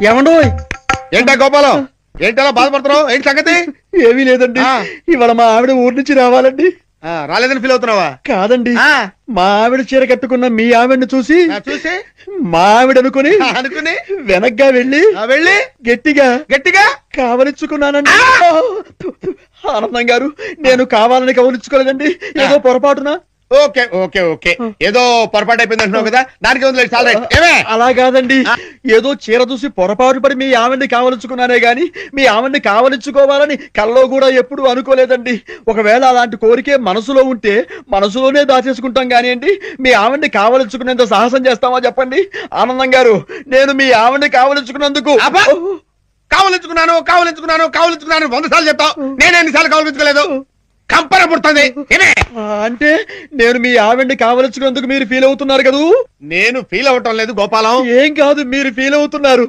ఏమండోయ్? ఏంటా గోపాలం, ఏంటలా బాధపడుతున్నావు? ఏంటి సంగతి? ఏమీ లేదండి, ఇవాళ మా ఆవిడ ఊరి నుంచి రావాలండి. రాలేదని ఫీల్ అవుతున్నావా? కాదండి, మా ఆవిడ చీర కట్టుకున్న మీ ఆవిడని చూసి చూసి మా ఆవిడ అనుకుని వెనక్గా వెళ్ళి గట్టిగా గట్టిగా కావలించుకున్నానండి. ఆనందం గారు, నేను కావాలని కవలించుకోలేదండి, ఏదో పొరపాటున. ఓకే ఓకే ఓకే, ఏదో పొరపాటు అయిపోయింది అంటున్నావు కదా, దానికి వదిలేదు. చాలా ఏమే అలా కాదండి, ఏదో చీర చూసి పొరపాటు పడి మీ ఆవిడ్ని కావలించుకున్నానే గాని మీ ఆవిడ్ని కావలించుకోవాలని కల్లో కూడా ఎప్పుడు అనుకోలేదండి. ఒకవేళ అలాంటి కోరికే మనసులో ఉంటే మనసులోనే దాచేసుకుంటాం కానివ్వండి, మీ ఆవిడ్ని కావలించుకునేంత సాహసం చేస్తామా చెప్పండి? ఆనందం గారు, నేను మీ ఆవిడ్ని కావలించుకున్నందుకు కావలించుకున్నాను కావలించుకున్నాను కావలించుకున్నాను 100 సార్లు చెప్తావు, నేను ఎన్నిసార్లు కావలించుకోలేదు? కంపర పుడుతుంది. అంటే నేను మీ ఆవిడ్ని కావలించుకున్నందుకు మీరు ఫీల్ అవుతున్నారు కదూ? నేను ఫీల్ అవటం లేదు గోపాలం. ఏం కాదు, మీరు ఫీల్ అవుతున్నారు.